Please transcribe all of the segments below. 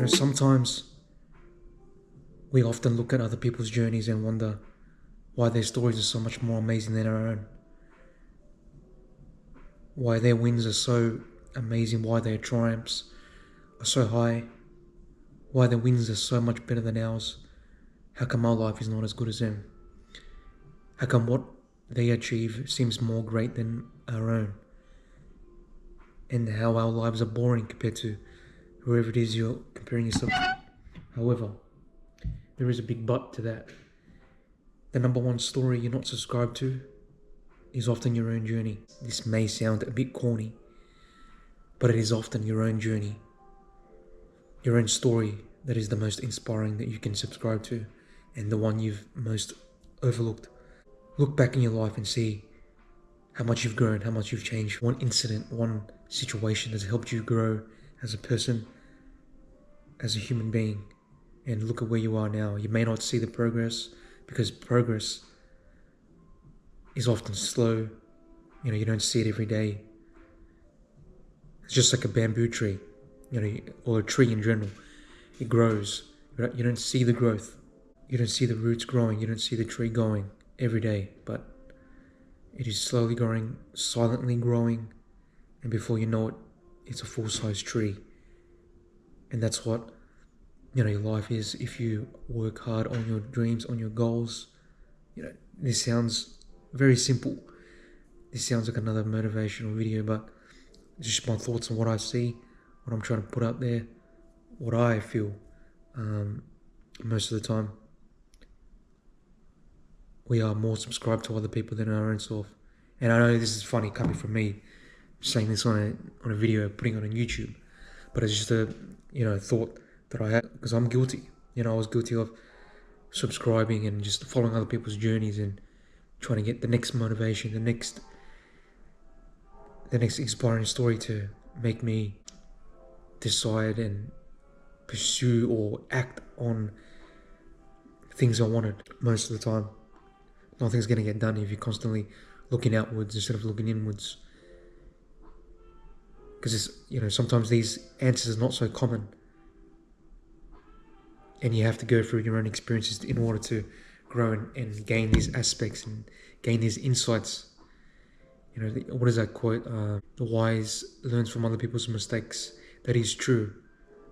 Sometimes we often look at other people's journeys and wonder why their stories are so much more amazing than our own. Why their wins are so amazing, why their triumphs are so high, why their wins are so much better than ours. How come our life is not as good as them? How come what they achieve seems more great than our own? And how our lives are boring compared to whoever it is you're comparing yourself to. However, there is a big but to that. The number one story you're not subscribed to is often your own journey. This may sound a bit corny, but it is often your own journey, your own story that is the most inspiring that you can subscribe to, and the one you've most overlooked. Look back in your life and see how much you've grown, how much you've changed. One incident, one situation has helped you grow as a person, as a human being, and look at where you are now. You may not see the progress because progress is often slow. You don't see it every day. It's just like a bamboo tree, or a tree in general. It grows. You don't see the growth. You don't see the roots growing. You don't see the tree going every day, but it is slowly growing, silently growing, and before you know it, it's a full-size tree. And that's what your life is if you work hard on your dreams, on your goals. This sounds very simple. This sounds like another motivational video, but it's just my thoughts on what I see, what I'm trying to put out there, what I feel. Most of the time, we are more subscribed to other people than our own self. And I know this is funny coming from me, saying this on a video, putting it on YouTube, but it's just a thought that I had, because I'm guilty. I was guilty of subscribing and just following other people's journeys and trying to get the next motivation, the next inspiring story to make me decide and pursue or act on things I wanted. Most of the time, nothing's going to get done if you're constantly looking outwards instead of looking inwards. Because sometimes these answers are not so common, and you have to go through your own experiences in order to grow and gain these aspects and gain these insights. What is that quote? The wise learns from other people's mistakes. That is true,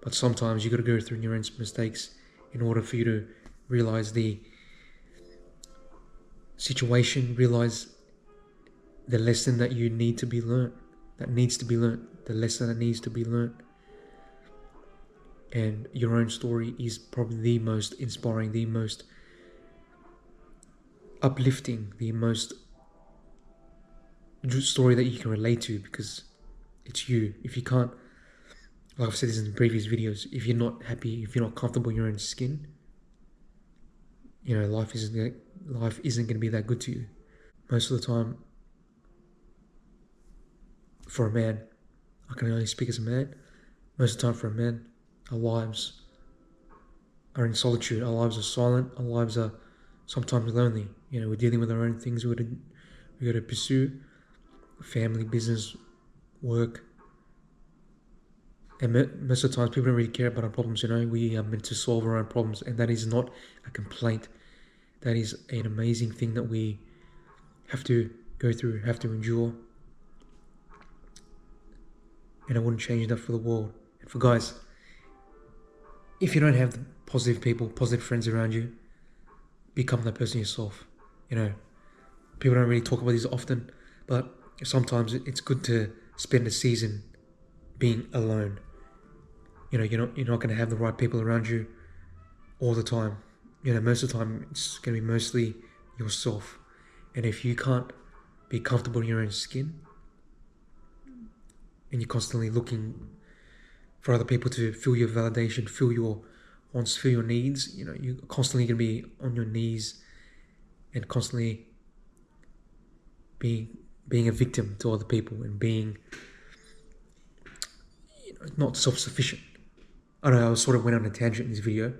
but sometimes you got to go through your own mistakes in order for you to realize the situation, realize the lesson that you need to be learned, the lesson that needs to be learned. And your own story is probably the most inspiring, the most uplifting, the most story that you can relate to, because it's you. If you can't, like I've said this in previous videos, if you're not happy, if you're not comfortable in your own skin, life isn't going to be that good to you. Most of the time, for a man, I can only speak as a man, most of the time for a man, our lives are in solitude, our lives are silent, our lives are sometimes lonely. We're dealing with our own things we got to pursue, family, business, work. And most of the times people don't really care about our problems. We are meant to solve our own problems, and that is not a complaint. That is an amazing thing that we have to go through, have to endure. And I wouldn't change that for the world. And for guys, if you don't have the positive people, positive friends around you, become that person yourself. People don't really talk about this often, but sometimes it's good to spend a season being alone. You're not going to have the right people around you all the time. Most of the time it's going to be mostly yourself. And if you can't be comfortable in your own skin, and you're constantly looking for other people to feel your validation, feel your wants, feel your needs, you're constantly going to be on your knees and constantly being a victim to other people and being not self-sufficient. I know I sort of went on a tangent in this video,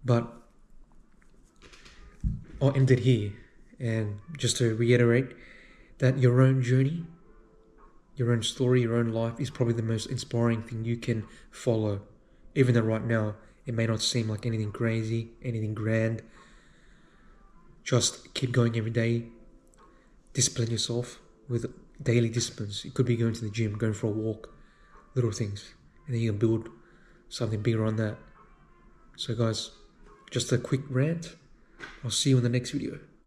but I'll end it here. And just to reiterate that your own journey, your own story, your own life is probably the most inspiring thing you can follow. Even though right now it may not seem like anything crazy, anything grand, just keep going every day. Discipline yourself with daily disciplines. It could be going to the gym, going for a walk, little things, and then you can build something bigger on that. So guys, just a quick rant. I'll see you in the next video.